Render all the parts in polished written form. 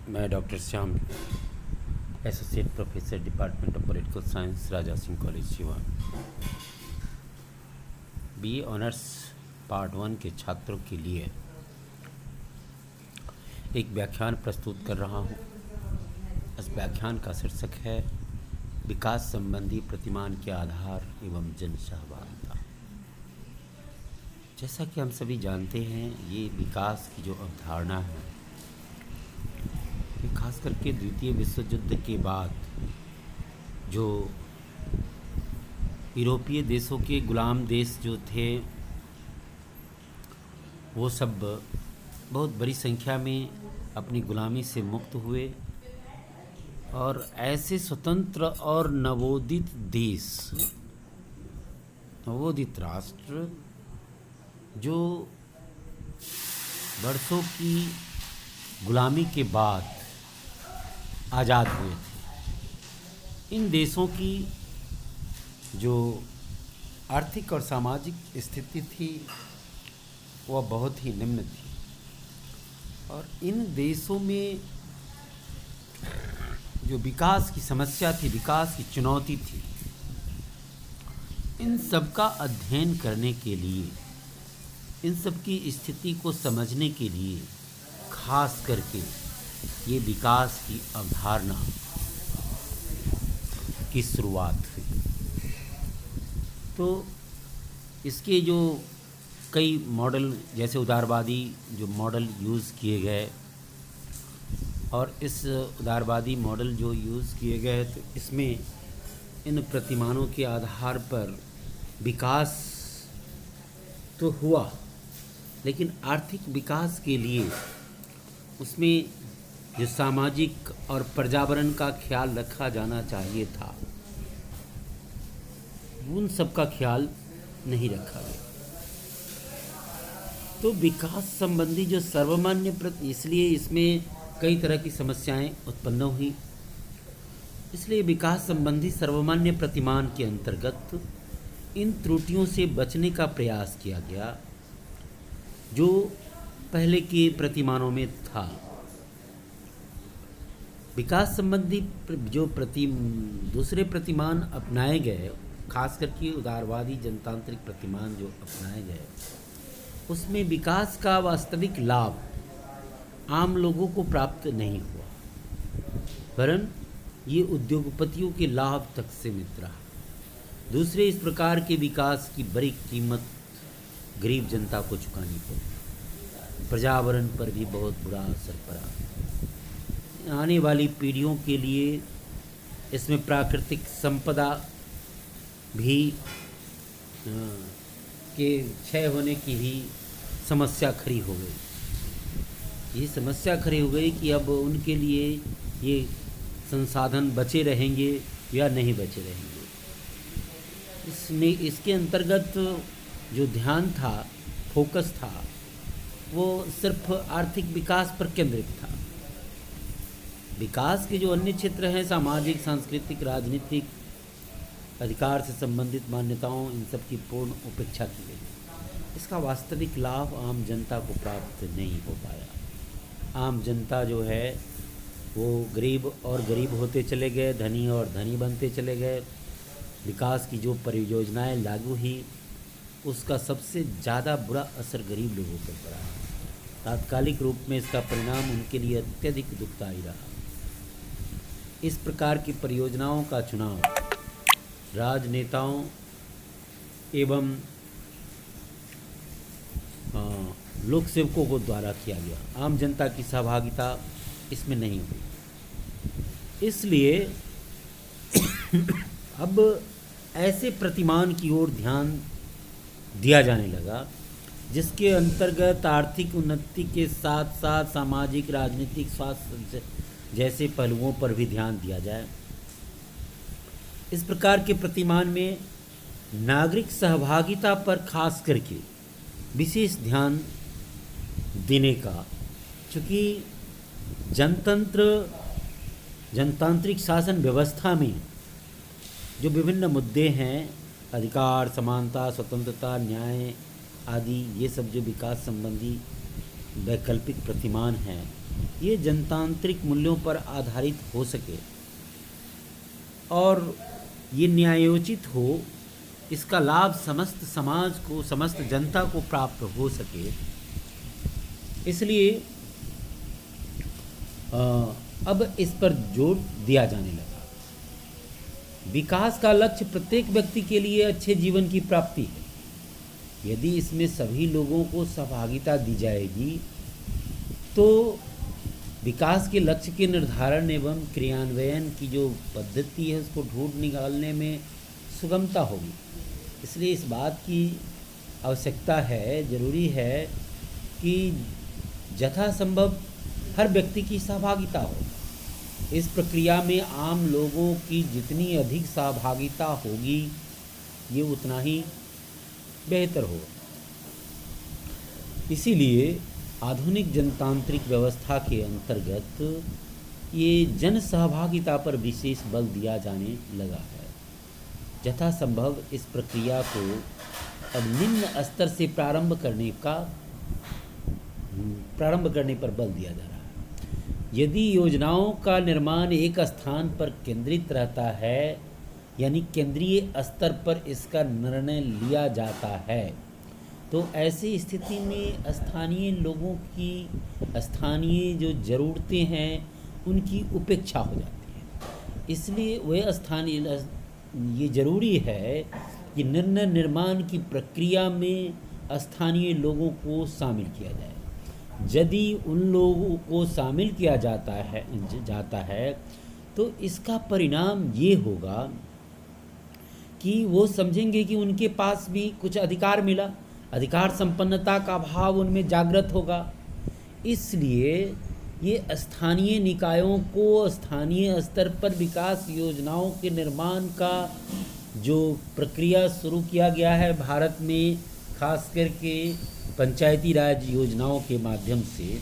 मैं doctor Shyam, associate professor, department of political science, Raja Singh college Siwan, BA honours part 1 के छात्रों के लिए एक व्याख्यान प्रस्तुत कर रहा हूँ। इस व्याख्यान का शीर्षक है विकास संबंधी प्रतिमान के आधार एवं जन सहभागिता। जैसा कि हम सभी जानते हैं, ये विकास की जो अवधारणा है, ये खास करके द्वितीय विश्व युद्ध के बाद जो यूरोपीय देशों के गुलाम देश जो थे, वो सब बहुत बड़ी संख्या में अपनी गुलामी से मुक्त हुए और ऐसे स्वतंत्र और नवोदित देश, नवोदित राष्ट्र जो वर्षों की गुलामी के बाद आज़ाद हुए थे, इन देशों की जो आर्थिक और सामाजिक स्थिति थी वह बहुत ही निम्न थी और इन देशों में जो विकास की समस्या थी, विकास की चुनौती थी, इन सब का अध्ययन करने के लिए, इन सब की स्थिति को समझने के लिए खास करके ये विकास की अवधारणा की शुरुआत हुई। तो इसके जो कई मॉडल, जैसे उदारवादी जो मॉडल यूज़ किए गए, और इस उदारवादी मॉडल जो यूज़ किए गए, तो इसमें इन प्रतिमानों के आधार पर विकास तो हुआ, लेकिन आर्थिक विकास के लिए उसमें जो सामाजिक और पर्यावरण का ख्याल रखा जाना चाहिए था, उन सब का ख्याल नहीं रखा गया। तो विकास संबंधी जो सर्वमान्य इसलिए इसमें कई तरह की समस्याएं उत्पन्न हुई। इसलिए विकास संबंधी सर्वमान्य प्रतिमान के अंतर्गत इन त्रुटियों से बचने का प्रयास किया गया जो पहले के प्रतिमानों में था। विकास संबंधी जो दूसरे प्रतिमान अपनाए गए, खास करके उदारवादी जनतांत्रिक प्रतिमान जो अपनाए गए, उसमें विकास का वास्तविक लाभ आम लोगों को प्राप्त नहीं हुआ, वरन ये उद्योगपतियों के लाभ तक सीमित रहा। दूसरे इस प्रकार के विकास की बड़ी कीमत गरीब जनता को चुकानी पड़ी। पर्यावरण पर भी बहुत बुरा असर पड़ा। आने वाली पीढ़ियों के लिए इसमें प्राकृतिक संपदा भी के क्षय होने की भी समस्या खड़ी हो गई। ये समस्या खड़ी हो गई कि अब उनके लिए ये संसाधन बचे रहेंगे या नहीं बचे रहेंगे। इसके अंतर्गत जो ध्यान था, फोकस था, वो सिर्फ आर्थिक विकास पर केंद्रित था। विकास के जो अन्य क्षेत्र हैं, सामाजिक, सांस्कृतिक, राजनीतिक, अधिकार से संबंधित मान्यताओं, इन सब की पूर्ण उपेक्षा की गई। इसका वास्तविक लाभ आम जनता को प्राप्त नहीं हो पाया। आम जनता जो है वो गरीब और गरीब होते चले गए, धनी और धनी बनते चले गए। विकास की जो परियोजनाएं लागू हुई, उसका सबसे ज़्यादा बुरा असर गरीब लोगों पर पड़ा। तात्कालिक रूप में इसका परिणाम उनके लिए अत्यधिक दुखदायी रहा। इस प्रकार की परियोजनाओं का चुनाव राजनेताओं एवं लोक सेवकों को द्वारा किया गया। आम जनता की सहभागिता इसमें नहीं हुई। इसलिए अब ऐसे प्रतिमान की ओर ध्यान दिया जाने लगा जिसके अंतर्गत आर्थिक उन्नति के साथ साथ सामाजिक, राजनीतिक, स्वास्थ्य जैसे पहलुओं पर भी ध्यान दिया जाए। इस प्रकार के प्रतिमान में नागरिक सहभागिता पर खास करके विशेष ध्यान देने का, चूँकि जनतांत्रिक शासन व्यवस्था में जो विभिन्न मुद्दे हैं, अधिकार, समानता, स्वतंत्रता, न्याय आदि, ये सब जो विकास संबंधी वैकल्पिक प्रतिमान है ये जनतांत्रिक मूल्यों पर आधारित हो सके और ये न्यायोचित हो, इसका लाभ समस्त समाज को, समस्त जनता को प्राप्त हो सके, इसलिए अब इस पर जोर दिया जाने लगा। विकास का लक्ष्य प्रत्येक व्यक्ति के लिए अच्छे जीवन की प्राप्ति है। यदि इसमें सभी लोगों को सहभागिता दी जाएगी तो विकास के लक्ष्य के निर्धारण एवं क्रियान्वयन की जो पद्धति है उसको ढूंढ निकालने में सुगमता होगी। इसलिए इस बात की आवश्यकता है, जरूरी है कि यथासंभव हर व्यक्ति की सहभागिता हो। इस प्रक्रिया में आम लोगों की जितनी अधिक सहभागिता होगी ये उतना ही बेहतर होगा। इसीलिए आधुनिक जनतांत्रिक व्यवस्था के अंतर्गत ये जन सहभागिता पर विशेष बल दिया जाने लगा है। यथासंभव इस प्रक्रिया को अब निम्न स्तर से प्रारंभ करने पर बल दिया जा रहा है। यदि योजनाओं का निर्माण एक स्थान पर केंद्रित रहता है, यानी केंद्रीय स्तर पर इसका निर्णय लिया जाता है, तो ऐसी स्थिति में स्थानीय लोगों की स्थानीय जो ज़रूरतें हैं उनकी उपेक्षा हो जाती है। इसलिए वह स्थानीय, ये ज़रूरी है कि निर्णय निर्माण की प्रक्रिया में स्थानीय लोगों को शामिल किया जाए। यदि उन लोगों को शामिल किया जाता है तो इसका परिणाम ये होगा कि वो समझेंगे कि उनके पास भी कुछ अधिकार मिला, अधिकार संपन्नता का भाव उनमें जागृत होगा। इसलिए ये स्थानीय निकायों को स्थानीय स्तर पर विकास योजनाओं के निर्माण का जो प्रक्रिया शुरू किया गया है भारत में, खास करके पंचायती राज योजनाओं के माध्यम से,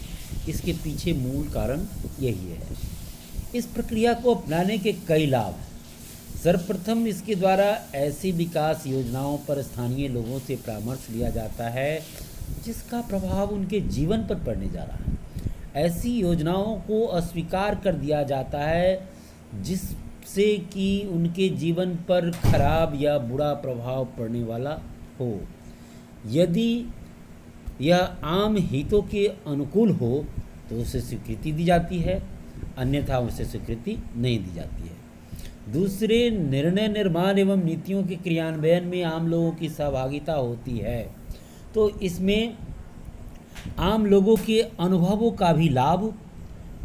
इसके पीछे मूल कारण यही है। इस प्रक्रिया को अपनाने के कई लाभ हैं। सर्वप्रथम इसके द्वारा ऐसी विकास योजनाओं पर स्थानीय लोगों से परामर्श लिया जाता है जिसका प्रभाव उनके जीवन पर पड़ने जा रहा है। ऐसी योजनाओं को अस्वीकार कर दिया जाता है जिससे कि उनके जीवन पर खराब या बुरा प्रभाव पड़ने वाला हो। यदि यह आम हितों के अनुकूल हो तो उसे स्वीकृति दी जाती है, अन्यथा उसे स्वीकृति नहीं दी जाती है। दूसरे, निर्णय निर्माण एवं नीतियों के क्रियान्वयन में आम लोगों की सहभागिता होती है, तो इसमें आम लोगों के अनुभवों का भी लाभ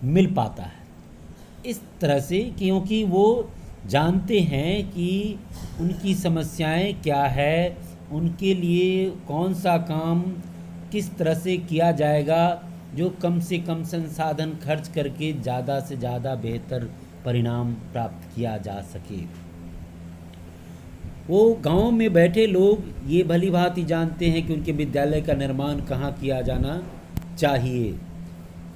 मिल पाता है। इस तरह से, क्योंकि वो जानते हैं कि उनकी समस्याएं क्या है, उनके लिए कौन सा काम किस तरह से किया जाएगा जो कम से कम संसाधन खर्च करके ज़्यादा से ज़्यादा बेहतर परिणाम प्राप्त किया जा सके। वो गांव में बैठे लोग ये भली भांति जानते हैं कि उनके विद्यालय का निर्माण कहाँ किया जाना चाहिए,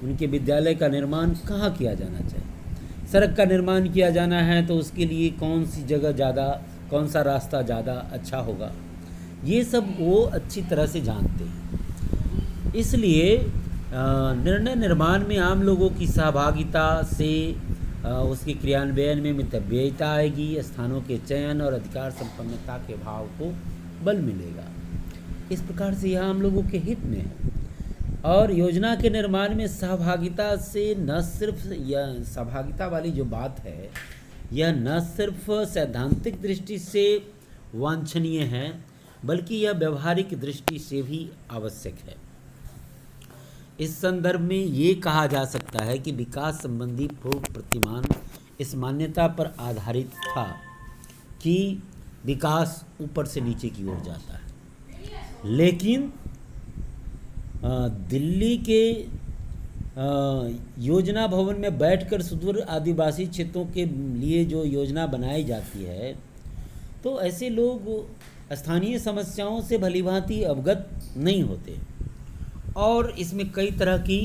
उनके विद्यालय का निर्माण कहाँ किया जाना चाहिए। सड़क का निर्माण किया जाना है तो उसके लिए कौन सी जगह ज़्यादा, कौन सा रास्ता ज़्यादा अच्छा होगा, ये सब वो अच्छी तरह से जानते हैं। इसलिए निर्णय निर्माण में आम लोगों की सहभागिता से उसके क्रियान्वयन में मितव्ययिता आएगी, स्थानों के चयन और अधिकार संपन्नता के भाव को बल मिलेगा। इस प्रकार से यह आम लोगों के हित में है। और योजना के निर्माण में सहभागिता से न सिर्फ यह सहभागिता वाली जो बात है, यह न सिर्फ सैद्धांतिक दृष्टि से वांछनीय है बल्कि यह व्यवहारिक दृष्टि से भी आवश्यक है। इस संदर्भ में ये कहा जा सकता है कि विकास संबंधी पूर्व प्रतिमान इस मान्यता पर आधारित था कि विकास ऊपर से नीचे की ओर जाता है। लेकिन दिल्ली के योजना भवन में बैठकर सुदूर आदिवासी क्षेत्रों के लिए जो योजना बनाई जाती है, तो ऐसे लोग स्थानीय समस्याओं से भलीभांति अवगत नहीं होते और इसमें कई तरह की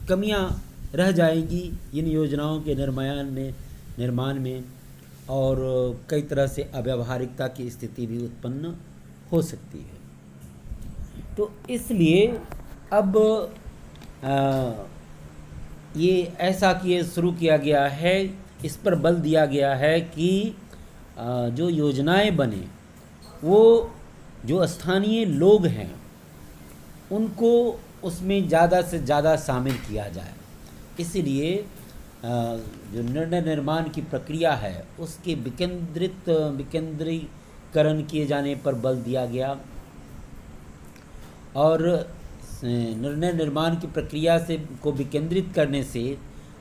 कमियां रह जाएंगी इन योजनाओं के निर्माण में और कई तरह से अव्यावहारिकता की स्थिति भी उत्पन्न हो सकती है। तो इसलिए अब ये ऐसा किए शुरू किया गया है, इस पर बल दिया गया है कि जो योजनाएं बने वो जो स्थानीय लोग हैं उनको उसमें ज़्यादा से ज़्यादा शामिल किया जाए। इसीलिए जो निर्णय निर्माण की प्रक्रिया है उसके विकेंद्रीकरण किए जाने पर बल दिया गया, और निर्णय निर्माण की प्रक्रिया से को विकेंद्रित करने से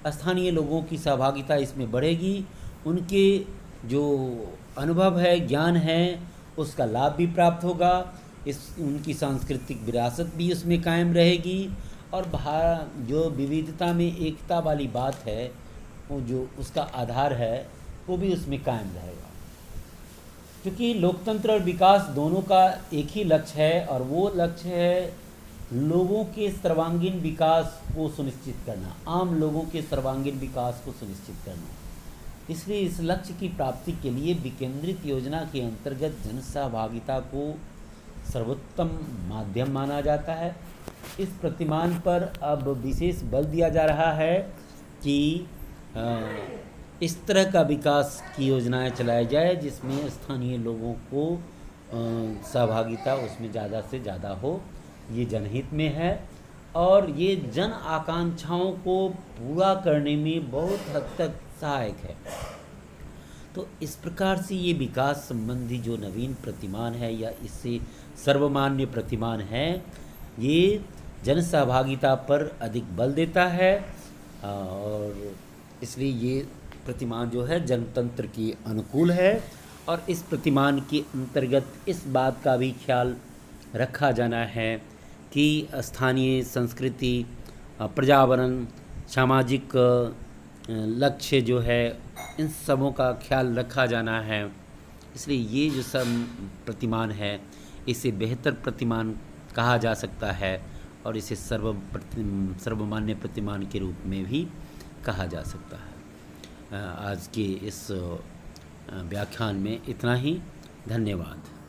स्थानीय लोगों की सहभागिता इसमें बढ़ेगी, उनके जो अनुभव है, ज्ञान है, उसका लाभ भी प्राप्त होगा, उनकी सांस्कृतिक विरासत भी उसमें कायम रहेगी, और जो विविधता में एकता वाली बात है, वो जो उसका आधार है वो भी उसमें कायम रहेगा। क्योंकि लोकतंत्र और विकास दोनों का एक ही लक्ष्य है, और वो लक्ष्य है लोगों के सर्वांगीण विकास को सुनिश्चित करना, आम लोगों के सर्वांगीण विकास को सुनिश्चित करना। इसलिए इस लक्ष्य की प्राप्ति के लिए विकेंद्रित योजना के अंतर्गत जन सहभागिता को सर्वोत्तम माध्यम माना जाता है। इस प्रतिमान पर अब विशेष बल दिया जा रहा है कि इस तरह का विकास की योजनाएं चलाई जाए जिसमें स्थानीय लोगों को सहभागिता उसमें ज़्यादा से ज़्यादा हो। ये जनहित में है और ये जन आकांक्षाओं को पूरा करने में बहुत हद तक सहायक है। तो इस प्रकार से ये विकास संबंधी जो नवीन प्रतिमान है या इससे सर्वमान्य प्रतिमान है, ये जन सहभागिता पर अधिक बल देता है, और इसलिए ये प्रतिमान जो है जनतंत्र के अनुकूल है। और इस प्रतिमान के अंतर्गत इस बात का भी ख्याल रखा जाना है कि स्थानीय संस्कृति, पर्यावरण, सामाजिक लक्ष्य जो है, इन सबों का ख्याल रखा जाना है। इसलिए ये जो सब प्रतिमान है इसे बेहतर प्रतिमान कहा जा सकता है, और इसे सर्वमान्य प्रतिमान के रूप में भी कहा जा सकता है। आज के इस व्याख्यान में इतना ही। धन्यवाद।